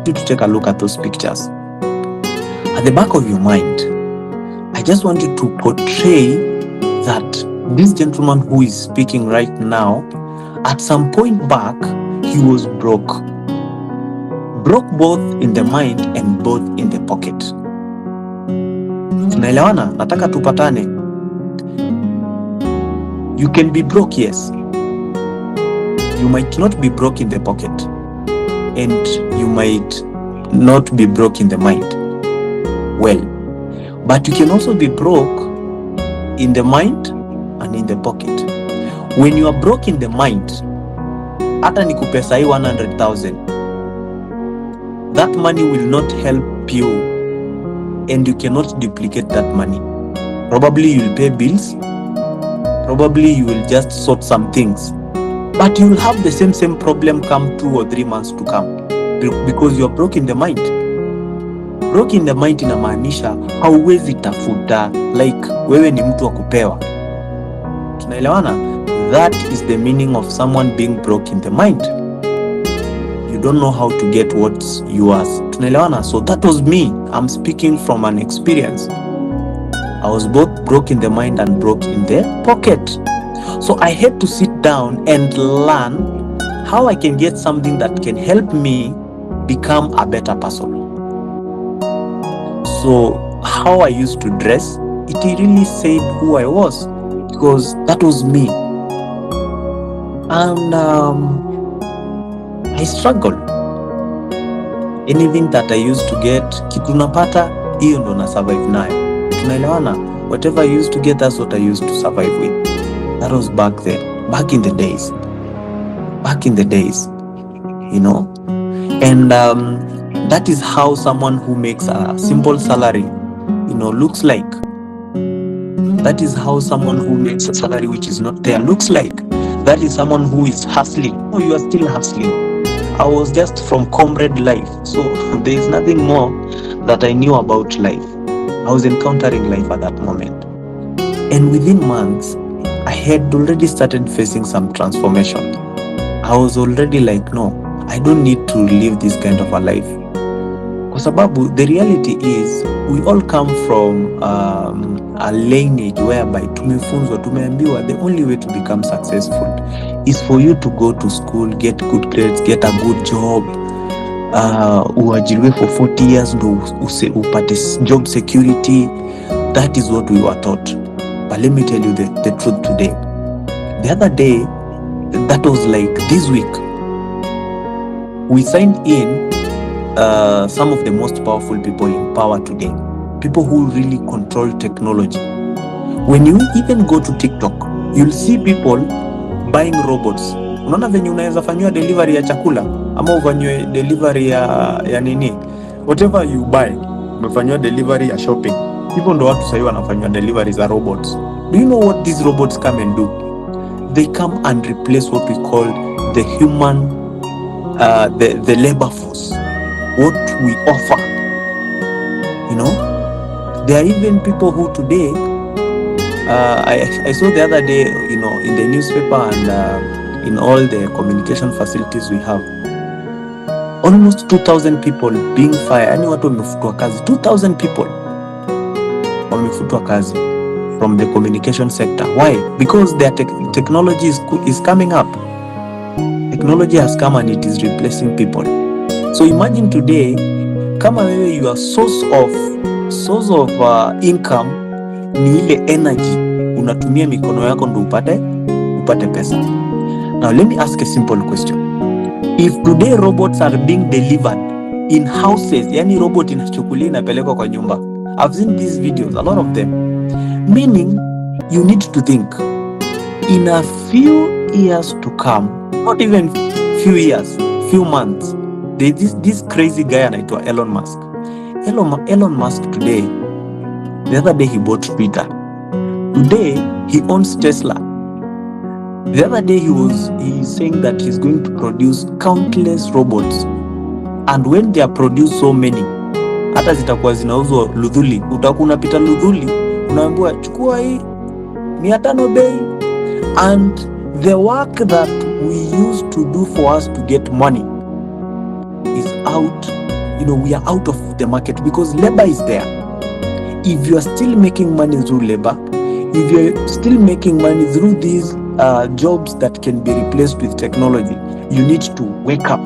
you to take a look at those pictures. At the back of your mind, I just want you to portray that this gentleman who is speaking right now, at some point back, he was broke. Broke both in the mind and both in the pocket. Tunaelewana? Nataka tupatane. You can be broke, yes. You might not be broke in the pocket, and you might not be broke in the mind. Well, but you can also be broke in the mind and in the pocket. When you are broke in the mind, hata nikupe sahi 100,000, that money will not help you, and you cannot duplicate that money. Probably you will pay bills, probably you will just sort some things, but you will have the same problem come 2 or 3 months to come, because you are broke in the mind. Broke in the mind inamaanisha hauwezi tafuta, like wewe ni mtu wa kupewa. Tunaelewana? That is the meaning of someone being broke in the mind. You don't know how to get what's yours. Tunaelewana? So that was me. I'm speaking from an experience. I was both broke in the mind and broke in the pocket. So I had to sit down and learn how I can get something that can help me become a better person. So how I used to dress, it really said who I was, because that was me. And I struggled. Anything that I used to get, kitu napata, hiyo ndo na survive nayo. Tunaelewana? Whatever I used to get, that's what I used to survive with. That was back then, back in the days, you know. And that is how someone who makes a simple salary, you know, looks like. That is how someone who makes a salary which is not there looks like. That is someone who is hustling. Oh, you are still hustling. I was just from comrade life, so there is nothing more that I knew about life. I was encountering life at that moment, and within months I had already started facing some transformation. I was already like, no, I don't need to live this kind of a life. Kwa sababu the reality is we all come from a lineage whereby tumeambiwa the only way to become successful is for you to go to school, get good grades, get a good job, uajiriwe for 40 years ndo upate job security. That is what we were taught. But let me tell you the truth today. The other day, that was like this week, we signed in some of the most powerful people in power today. People who really control technology. When you even go to TikTok, you'll see people buying robots. Unaona venye unaweza fanywa delivery ya chakula ama ufanywe delivery ya nini, whatever you buy, umefanywa delivery ya shopping. Hivyo ndo watu sasa wanafanywa delivery za robots. Do you know what these robots come and do? They come and replace what we call the human, the labor force, what we offer. You know, there are even people who today, I saw the other day, you know, in the newspaper and in all the communication facilities we have, almost 2,000 people being fired. Yani watu wamefutwa kazi, 2,000 people wamefutwa kazi from the communication sector. Why? Because their technology is coming up. Technology has come and it is replacing people. So imagine today, kama wewe your source of income ni ile energy unatumia mikono yako ndo upate pesa. Now let me ask a simple question. If today robots are being delivered in houses, yani robot inachukulia inapelekwa kwa nyumba. I've seen these videos, a lot of them. Meaning, you need to think, in a few years to come, not even few years, few months, this crazy guy anaitwa Elon Musk. Elon Musk today, the other day he bought Twitter. Today, he owns Tesla. The other day he's saying that he's going to produce countless robots. And when they are produced so many, hata zitakuwa zinauzwa Ludhuli. Utakuwa unapita Ludhuli, unaambiwa chukua hii 500 bei. And the work that we used to do for us to get money is out we are out of the market because labor is there. If you are still making money through labor, if you're still making money through these jobs that can be replaced with technology, you need to wake up,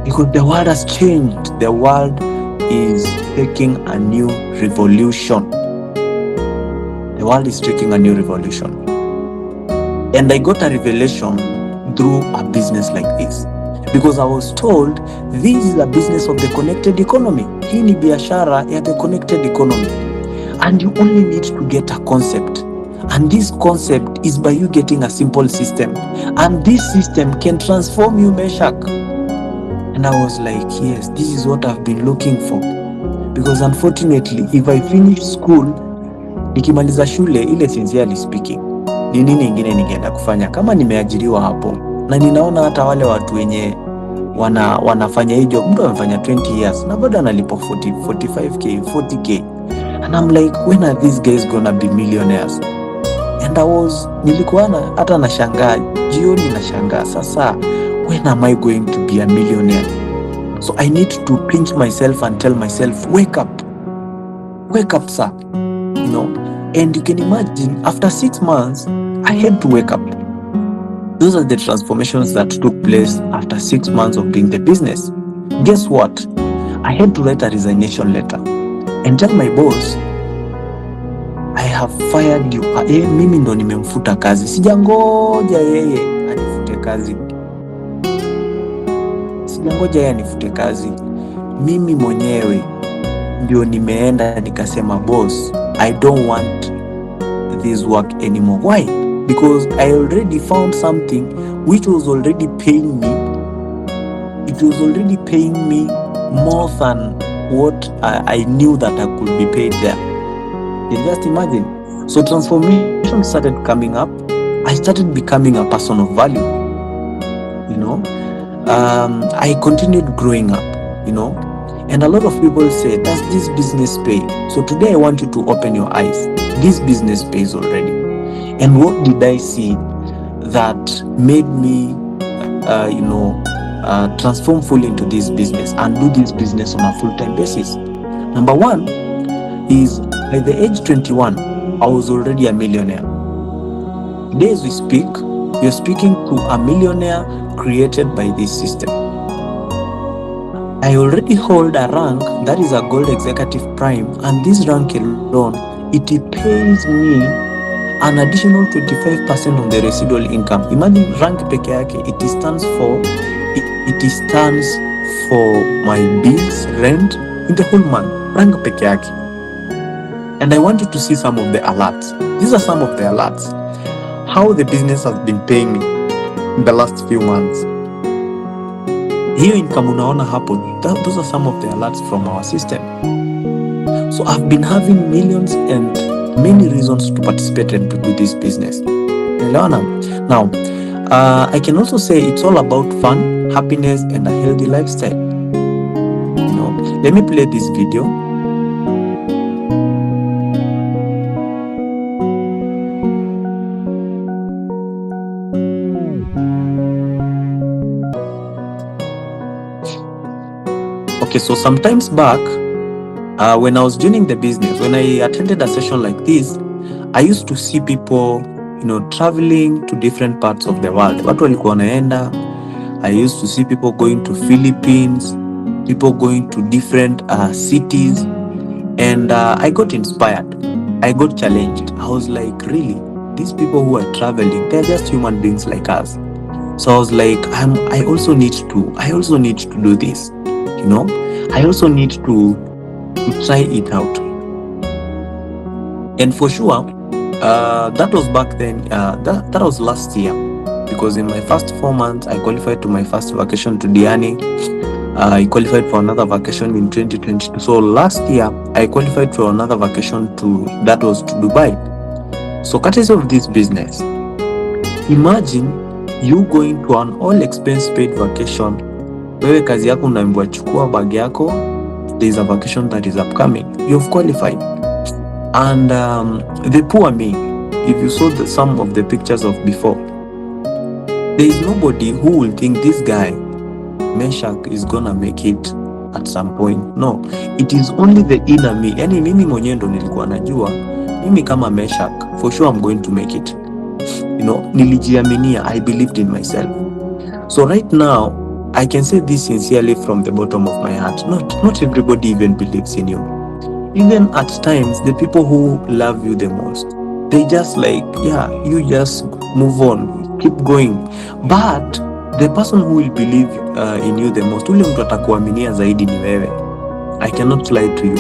because the world has changed. The world is taking a new revolution. The world is taking a new revolution. And I got a revelation through a business like this, because I was told this is a business of the connected economy. Hii ni biashara ya the connected economy. And you only need to get a concept. And this concept is by you getting a simple system. And this system can transform you, Meshack. And I was like, yes, this is what I've been looking for. Because unfortunately, if I finish school, nikimaliza shule ile, sincerely speaking, ni nini ingine ningeenda kufanya kama nimeajiriwa hapo? Na ninaona hata wale watu wenye wanafanya hii job, mtu amefanya 20 years na bado analipwa 45k, 40k. And I'm like, when are these guys gonna be millionaires? And nilikuwa hata nashangaa, jioni nashangaa, sasa when am I going to be a millionaire? So I need to pinch myself and tell myself, wake up, sir. And you can imagine, after 6 months, I had to wake up. Those are the transformations that took place after 6 months of doing the business. Guess what? I had to write a resignation letter and tell my boss, I have fired you. Mimi ndo nimemfuta kazi. Sijangoja yeye anifute kazi. Mimi mwenyewe ndio nimeenda nikasema, boss, I don't want this work anymore. Why? Because I already found something which was already paying me. It was already paying me more than what I knew that I could be paid there. You just imagine. So transformation started coming up. I started becoming a person of value. I continued growing up, and a lot of people say, does this business pay? So today I want you to open your eyes. This business pays already. And what did I see that made me, transform fully into this business and do this business on a full-time basis? Number one is, by the age 21, I was already a millionaire. Today as we speak, you're speaking to a millionaire created by this system. I already hold a rank that is a gold executive prime, and this rank alone, it pays me an additional 25% on the residual income. Imagine rank peke yake, it stands for my bills, rent in the whole month. Rank peke yake. And I want you to see some of the alerts. These are some of the alerts. How the business has been paying me in the last few months. Hiyo income unaona hapo, those are some of the alerts from our system. So I've been having millions and many reasons to participate and to do this business. Now, I can also say it's all about fun, happiness, and a healthy lifestyle. Let me play this video. Okay, so sometimes back, when I was joining the business, when I attended a session like this, I used to see people, traveling to different parts of the world. Watu walikuwa wanaenda. I used to see people going to Philippines, people going to different cities, and I got inspired. I got challenged. I was like, really, these people who are traveling, they're just human beings like us. So I was like, I also need to do this. I also need to try it out. And for sure, that was back then, that was last year, because in my first 4 months, I qualified to my first vacation to Diani. I qualified for another vacation in 2022. So last year, I qualified for another vacation that was to Dubai. So courtesy of this business, imagine you going to an all expense paid vacation. Wewe kazi yako unaambiwa chukua bag yako, there is a vacation that is upcoming. You've qualified. And the poor me, if you saw some of the pictures of before, there is nobody who will think this guy, Meshack, is gonna make it at some point. No, it is only the inner me. Yani mimi mwenyewe ndo nilikuwa najua mimi kama Meshack, for sure I'm going to make it. Nilijiaminia, I believed in myself. So right now I can say this sincerely from the bottom of my heart. Not everybody even believes in you. Even at times, the people who love you the most, they just like, yeah, you just move on, keep going. But the person who will believe in you the most, ule mtu atakuaminia zaidi ni wewe. I cannot lie to you.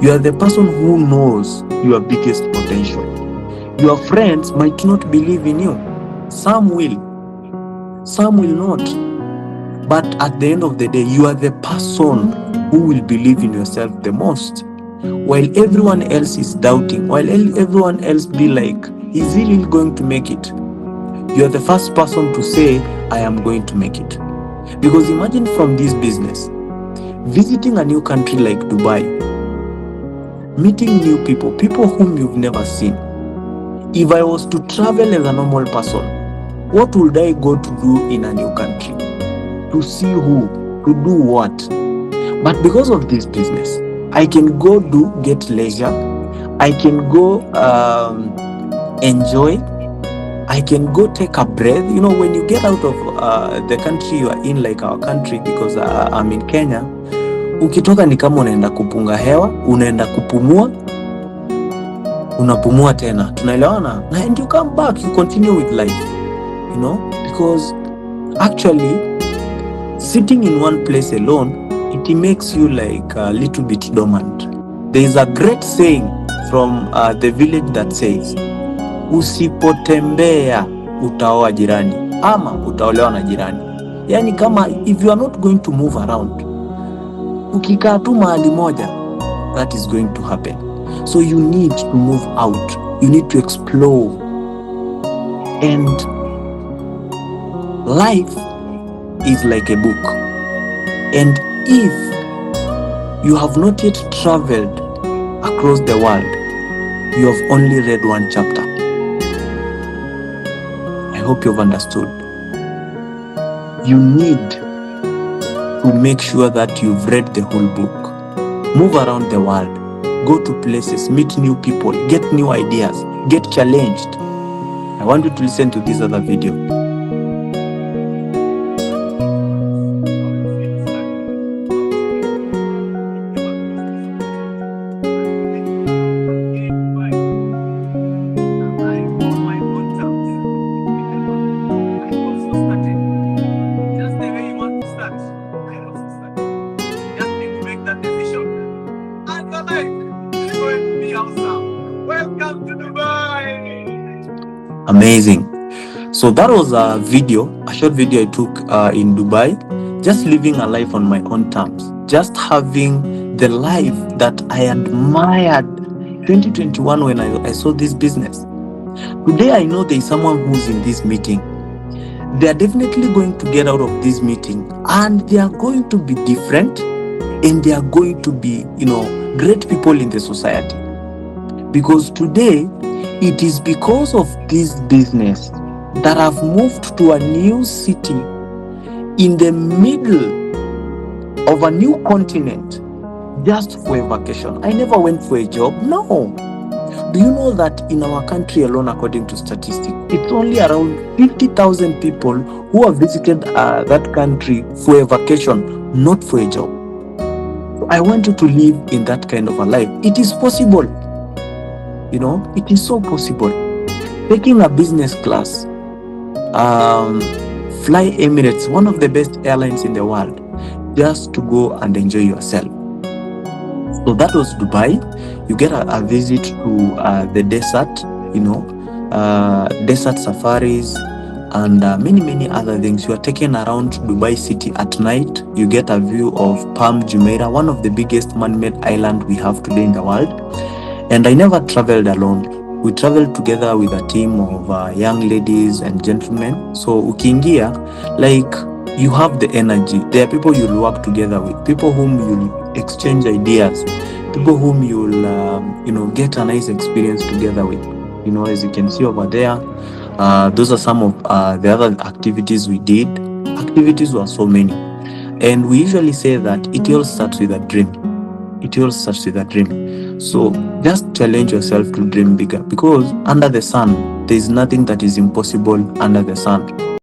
You are the person who knows your biggest potential. Your friends might not believe in you. Some will not. But at the end of the day, you are the person who will believe in yourself the most. While everyone else is doubting, while everyone else be like, is he really going to make it? You are the first person to say, I am going to make it. Because imagine from this business, visiting a new country like Dubai, meeting new people whom you've never seen. If I was to travel as a normal person, what would I go to do in a new country? To see who? To do what? But because of this business, I can go get leisure. I can go enjoy. I can go take a breath. When you get out of the country you are in, like our country, because I'm in Kenya, ukitoka ni kama unaenda kupunga hewa, unaenda kupumua, unapumua tena. Tunaelewana? And you come back, you continue with life. Because actually, sitting in one place alone, it makes you like a little bit dormant. There is a great saying from the village that says, usipotembea utaoa jirani ama utaolewa na jirani. Yani kama if you are not going to move around, ukikaa tu mahali moja, that is going to happen. So you need to move out. You need to explore. And life is like a book. And if you have not yet traveled across the world, you have only read one chapter. I hope you've understood. You need to make sure that you've read the whole book. Move around the world. Go to places, meet new people, get new ideas, get challenged. I want you to listen to this other video. Welcome to Dubai. Amazing. So that was a short video I took in Dubai, just living a life on my own terms, just having the life that I admired 2021 when I saw this business. Today I know there is someone who's in this meeting. They are definitely going to get out of this meeting and they are going to be different and they are going to be, great people in the society. Because today, it is because of this business that I've moved to a new city in the middle of a new continent just for a vacation. I never went for a job. No. Do you know that in our country alone, according to statistics, it's only around 50,000 people who have visited that country for a vacation, not for a job. I want you to live in that kind of a life. It is possible. It is so possible. Taking a business class, fly Emirates, one of the best airlines in the world, just to go and enjoy yourself. So that was Dubai. You get a visit to the desert, desert safaris, and many other things. You are taken around Dubai city at night. You get a view of Palm Jumeirah, one of the biggest man-made island we have today in the world. And I never traveled alone. We traveled together with a team of young ladies and gentlemen. So ukiingia, you have the energy. There are people you'll work together with, people whom you'll exchange ideas, people whom you'll, get a nice experience together with. As you can see over there, those are some of the other activities we did. Activities were so many. And we usually say that it all starts with a dream. It all starts with a dream. So just challenge yourself to dream bigger, because under the sun, there is nothing that is impossible under the sun.